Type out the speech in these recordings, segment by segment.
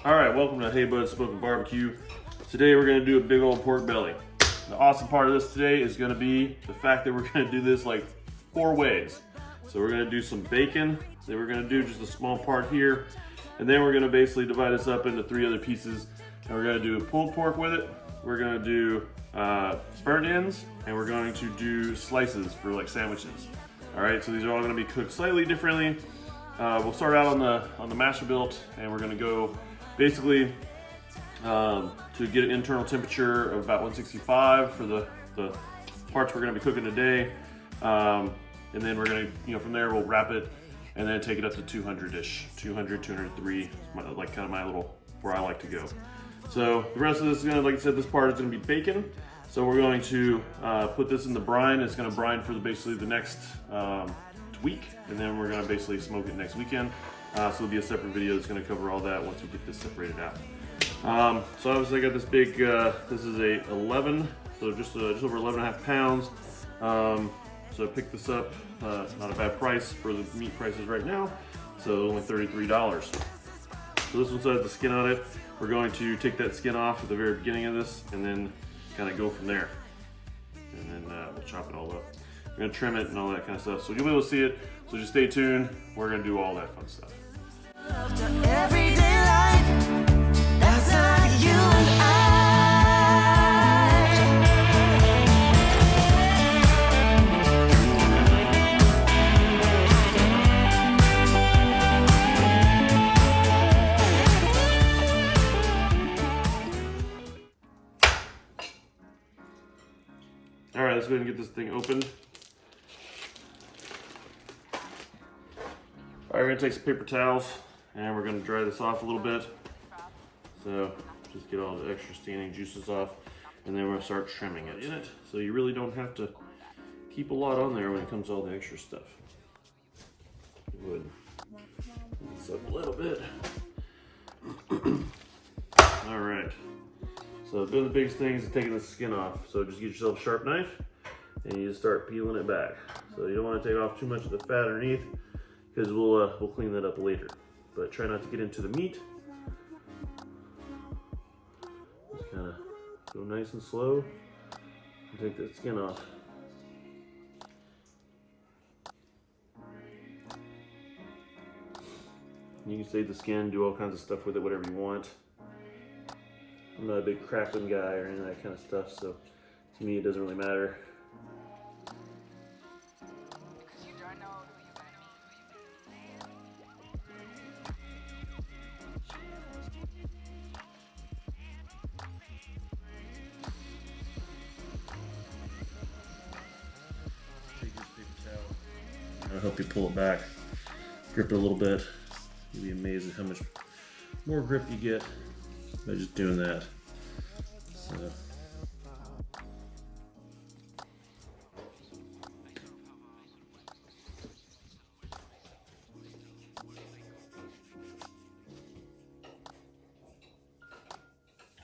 Alright, welcome to Hey Bud Smoking BBQ. Today we're going to do a big old pork belly. The awesome part of this today is going to be the fact that we're going to do this like 4 ways. So we're going to do some bacon, then we're going to do just a small part here, and then we're going to basically divide this up into 3 other pieces. And we're going to do pulled pork with it, we're going to do burnt ends, and we're going to do slices for like sandwiches. Alright, so these are all going to be cooked slightly differently. We'll start out on the master built, and we're going to go basically to get an internal temperature of about 165 for the parts we're going to be cooking today, and then we're going to, from there we'll wrap it and then take it up to 200-ish, 200, 203, like kind of my little, where I like to go. So the rest of this is going to, like I said, this part is going to be bacon. So we're going to put this in the brine. It's going to brine for basically the next week, and then we're going to basically smoke it next weekend. So it'll be a separate video that's going to cover all that once we get this separated out. So obviously I got this big, this is a 11, so just over 11.5 pounds. So I picked this up, not a bad price for the meat prices right now, so only $33. So this one has the skin on it. We're going to take that skin off at the very beginning of this and then kind of go from there. And then we'll chop it all up. We're going to trim it and all that kind of stuff. So you'll be able to see it, so just stay tuned. We're going to do all that fun stuff. Everyday life, that's not you and I. All right, let's go ahead and get this thing opened. All right, we're gonna take some paper towels and we're gonna dry this off a little bit. So just get all the extra standing juices off, and then we're gonna start trimming it in it. So you really don't have to keep a lot on there when it comes to all the extra stuff. Go ahead and mix up a little bit. All right. So one of the biggest things is taking the skin off. So just get yourself a sharp knife and you just start peeling it back. So you don't want to take off too much of the fat underneath, because we'll clean that up later. But try not to get into the meat. Just kind of go nice and slow and take that skin off. You can save the skin, do all kinds of stuff with it, whatever you want. I'm not a big crackling guy or any of that kind of stuff, so to me it doesn't really matter. I'll help you pull it back, grip it a little bit. You'll be amazed at how much more grip you get by just doing that. So.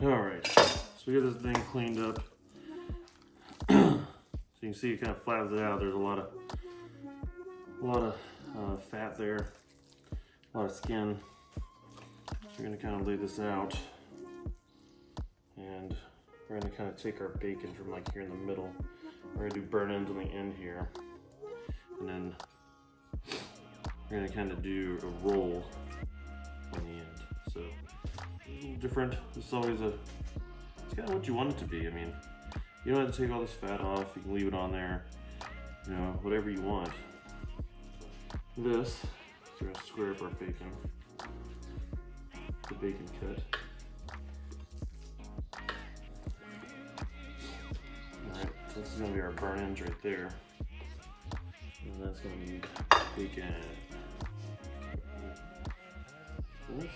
All right, so we got this thing cleaned up. So you can see it kind of flattens it out. There's a lot of fat there, a lot of skin. So we're gonna kind of lay this out, and we're gonna kind of take our bacon from like here in the middle. We're gonna do burn ends on the end here, and then we're gonna kind of do a roll on the end. So a little different. It's always it's kind of what you want it to be. I mean, you don't have to take all this fat off. You can leave it on there, whatever you want. This, so we're gonna square up our bacon, the bacon cut. Alright, so this is gonna be our burn ends right there. And that's gonna be bacon. This.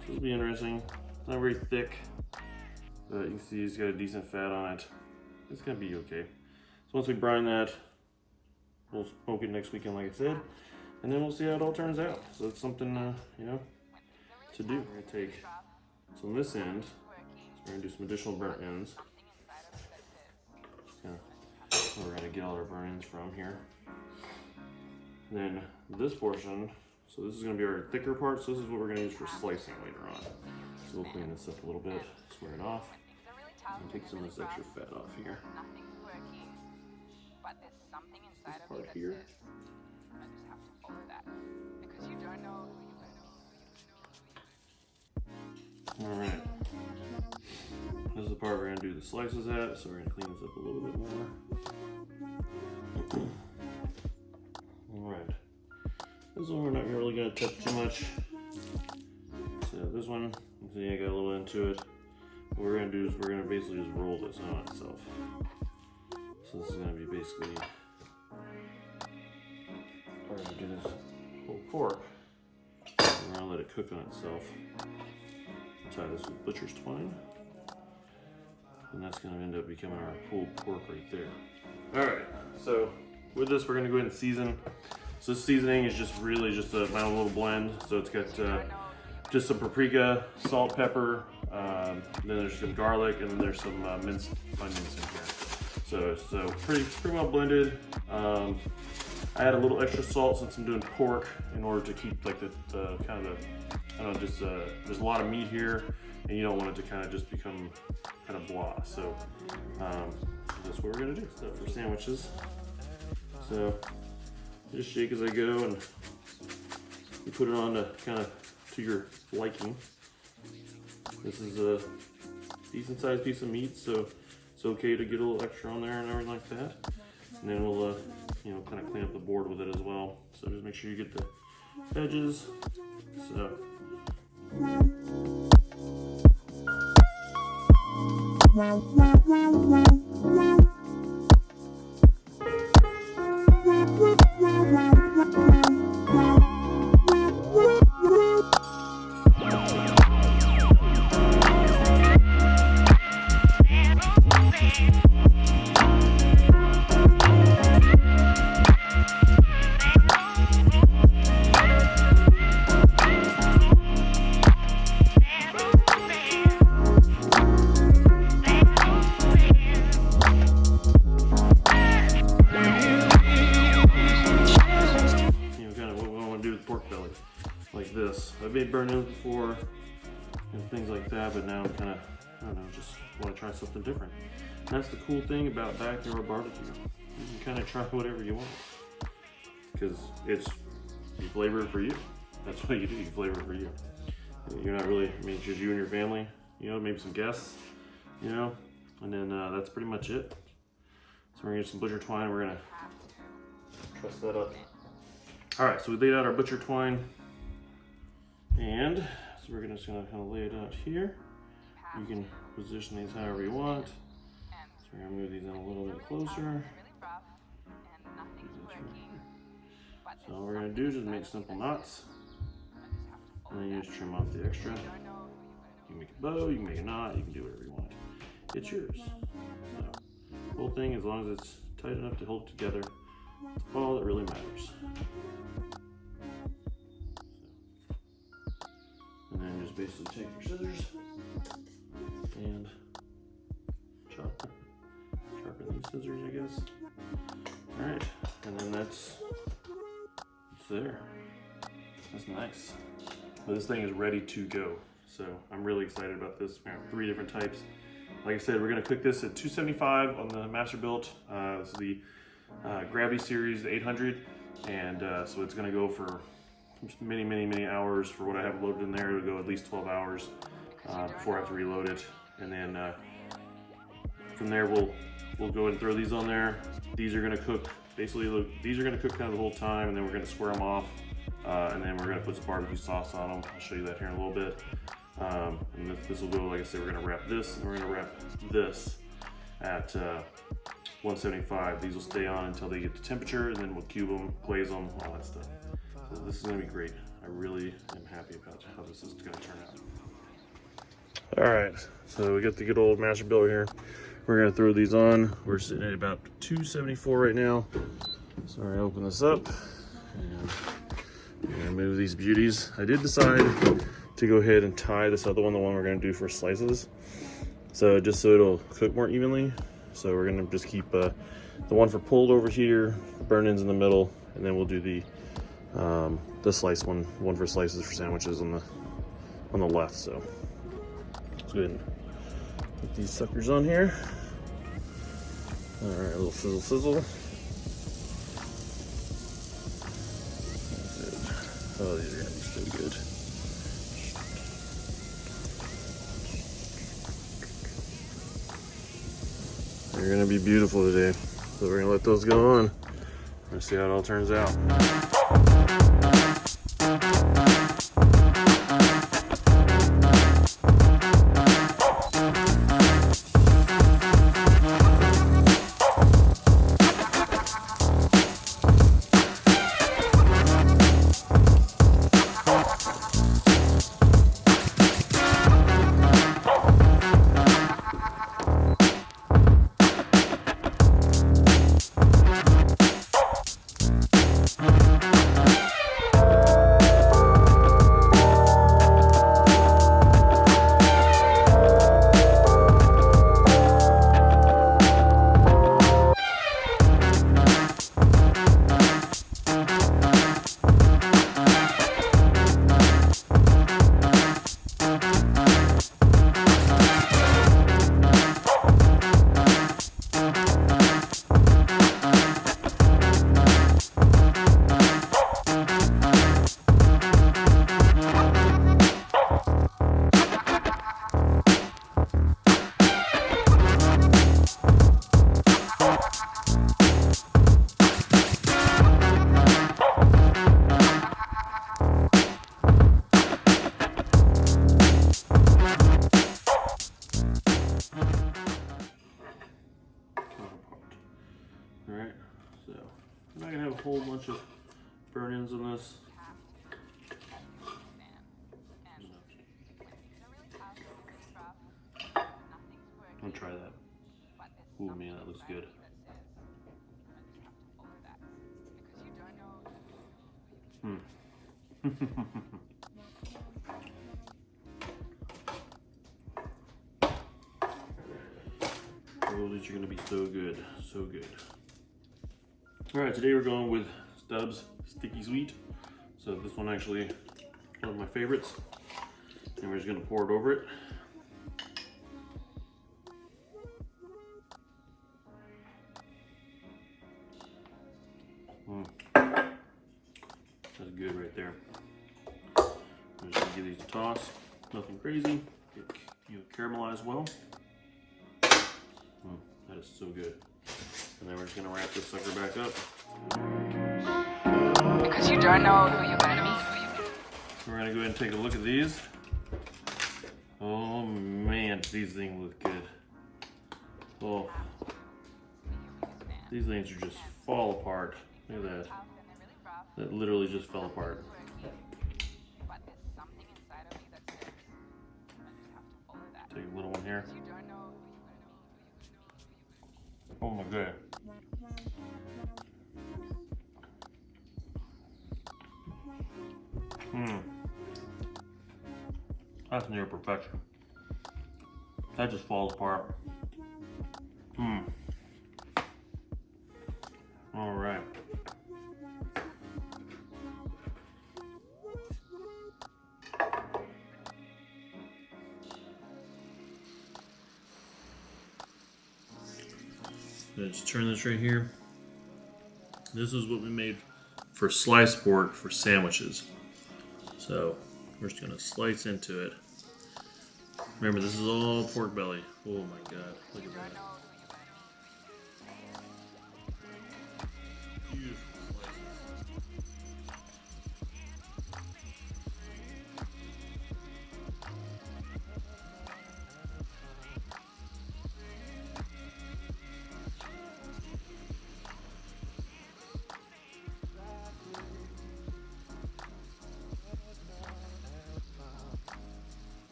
This will be interesting. It's not very thick, but you can see it's got a decent fat on it. It's gonna be okay. So once we brine that, we'll smoke it next weekend, like I said, and then we'll see how it all turns out. So it's something, to do. We're gonna take some on this end. So we're gonna do some additional burnt ends. Just kind of where we're gonna get all our burn-ins from here. And then this portion, so this is gonna be our thicker part, so this is what we're gonna use for slicing later on. So we'll clean this up a little bit, square it off, and take some of this extra fat off here. This part here. Alright. This is the part we're going to do the slices at, so we're going to clean this up a little bit more. Alright. This one we're not really going to touch too much. So this one, you see I got a little into it. What we're going to do is we're going to basically just roll this on itself. So this is going to be basically, we're going to do this whole pork. We're going to let it cook on itself. Tie this with butcher's twine. And that's going to end up becoming our pulled pork right there. Alright, so with this we're going to go ahead and season. So this seasoning is just really just a my own little blend. So it's got just some paprika, salt, pepper, then there's some garlic, and then there's some minced onions in here. So pretty well blended. I add a little extra salt since I'm doing pork in order to keep like the kind of the, I don't know, just there's a lot of meat here, and you don't want it to kind of just become kind of blah. So that's what we're gonna do. So for sandwiches, so just shake as I go, and you put it on to kind of to your liking. This is a decent sized piece of meat, so it's okay to get a little extra on there and everything like that. And then we'll kind of clean up the board with it as well. So just make sure you get the edges. So. Like this. I've made burn-ins before and things like that, but now I'm kind of, I don't know, just want to try something different. And that's the cool thing about backyard barbecue. You can kind of try whatever you want because you flavor it for you. That's what you do. You flavor it for you. You're not really, I mean, it's just you and your family. Maybe some guests. And then that's pretty much it. So we're gonna get some butcher twine. We're gonna truss that up. All right, so we laid out our butcher twine. And so we're just gonna kind of lay it out here. You can position these however you want. So we're gonna move these in a little bit closer. So all we're gonna do is just make simple knots. And then you just trim off the extra. You can make a bow, you can make a knot, you can do whatever you want. It's yours. So the whole thing, as long as it's tight enough to hold it together, that's all that really matters. And then just basically take your scissors and sharpen these scissors, I guess. All right, and then it's there. That's nice. But this thing is ready to go. So I'm really excited about this. We have 3 different types. Like I said, we're gonna cook this at 275 on the Masterbuilt. This is the Gravity Series, the 800. And so it's gonna go for many hours. For what I have loaded in there, it'll go at least 12 hours before I have to reload it. And then from there, we'll go and throw these on there. These are gonna cook, basically, these are gonna cook kind of the whole time, and then we're gonna square them off. And then we're gonna put some barbecue sauce on them. I'll show you that here in a little bit. And this will go, like I said, we're gonna wrap this, and we're gonna wrap this at 175. These will stay on until they get the temperature, and then we'll cube them, glaze them, all that stuff. So this is gonna be great. I really am happy about how this is gonna turn out. All right, so we got the good old Masterbuilt here. We're gonna throw these on. We're sitting at about 274 right now. So we're gonna open this up, and we're gonna move these beauties. I did decide to go ahead and tie this other one, the one we're gonna do for slices. So just so it'll cook more evenly. So we're gonna just keep the one for pulled over here, burn-ins in the middle, and then we'll do the slice one for slices for sandwiches on the left. So let's go ahead and put these suckers on here. All right, a little sizzle sizzle. Oh, these are gonna be so good. They're gonna be beautiful today. So we're gonna let those go on and see how it all turns out. Alright, so I'm not gonna have a whole bunch of burn-ins on this. I'm gonna try that. Oh man, that looks good. Oh, these are gonna be so good, so good. All right, today we're going with Stubb's Sticky Sweet. So this one actually one of my favorites. And we're just gonna pour it over it. That's good right there. I'm just gonna give these a toss. Nothing crazy. You caramelize well. That is so good. And then we're just gonna wrap this sucker back up. Because you don't know who you're going to meet. We're gonna go ahead and take a look at these. Oh man, these things look good. Oh, these things are just fall apart. Look at that. That literally just fell apart. Take a little one here. Oh my god. That's near perfection. That just falls apart. All right. Let's turn this right here. This is what we made for sliced pork for sandwiches. So we're just gonna slice into it. Remember, this is all pork belly. Oh my god, look at that. Beautiful slices.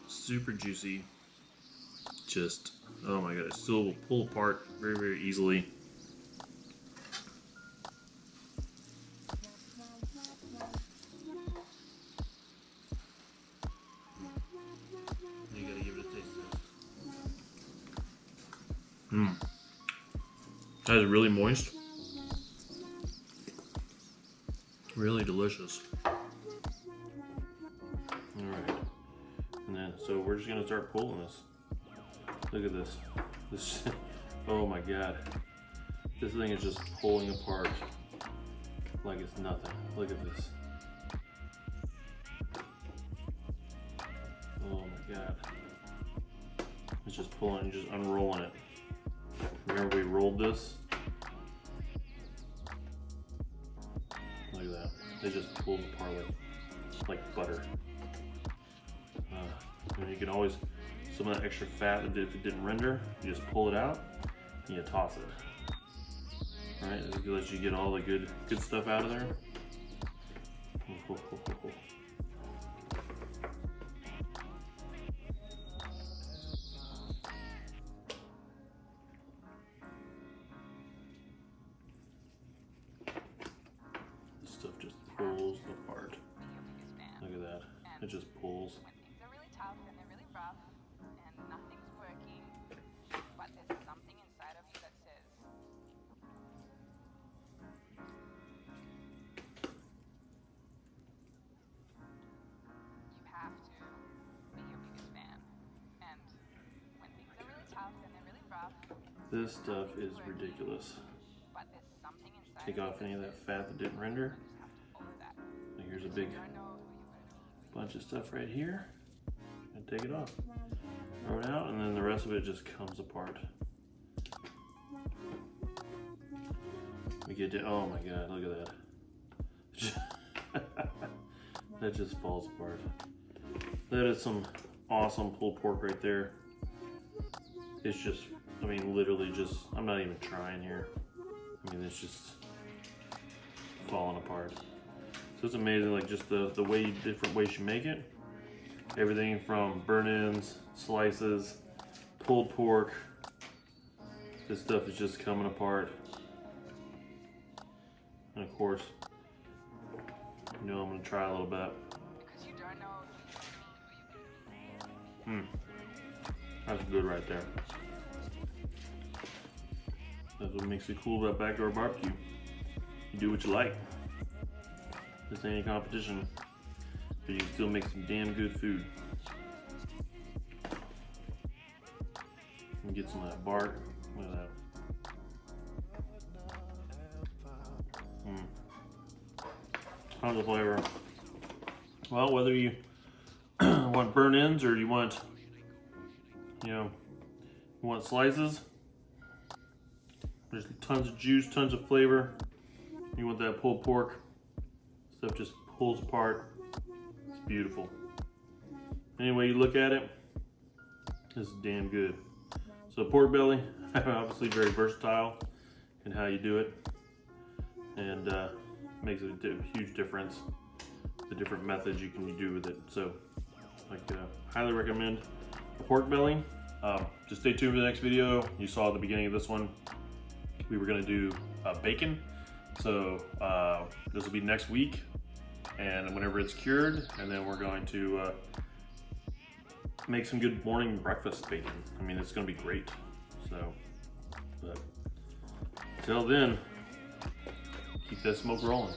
Super juicy. Just, oh my god, it still will pull apart very, very easily. You gotta give it a taste test. That is really moist. Really delicious. Alright. And then, so we're just gonna start pulling this. Look at this. This, oh my god. This thing is just pulling apart like it's nothing. Look at this. Oh my god. It's just pulling, just unrolling it. Remember we rolled this? Look at that. It just pulls apart like butter. And you can always, some of that extra fat that if it didn't render, you just pull it out and you toss it. Alright, it lets you get all the good stuff out of there. This stuff just pulls apart. Look at that. It just pulls. When things are really tough and they're really rough and nothing's working, but there's something inside of you that says, you have to be your biggest fan. And when things are really tough and they're really rough, This stuff is ridiculous. but there's something inside Take of you off any of that fat that didn't render. you have to follow that. Like here's a big I know who you're going to be. bunch of stuff right here. And take it off. Throw it out, and then the rest of it just comes apart. We get to, oh my god, look at that. That just falls apart. That is some awesome pulled pork right there. It's just, I mean, literally just, I'm not even trying here. I mean, it's just falling apart. So it's amazing, like just the way, different ways you make it. Everything from burnt ends, slices, pulled pork. This stuff is just coming apart. And of course, you know I'm gonna try a little bit. Because you don't know who you're going to be. That's good right there. That's what makes it cool about backyard barbecue. You do what you like. This ain't a competition, but you can still make some damn good food. And get some of that bark. Look at that. How's the flavor? Well, whether you want burnt ends or you want, you want slices, there's tons of juice, tons of flavor. You want that pulled pork, stuff just pulls apart. It's beautiful. Any way you look at it, this is damn good. So pork belly, obviously very versatile in how you do it, and makes a huge difference. The different methods you can do with it. So, highly recommend a pork belly. Just stay tuned for the next video. You saw at the beginning of this one, we were gonna do bacon. So this will be next week, and whenever it's cured, and then we're going to make some good morning breakfast bacon. I mean, it's gonna be great. So, but till then, keep that smoke rolling.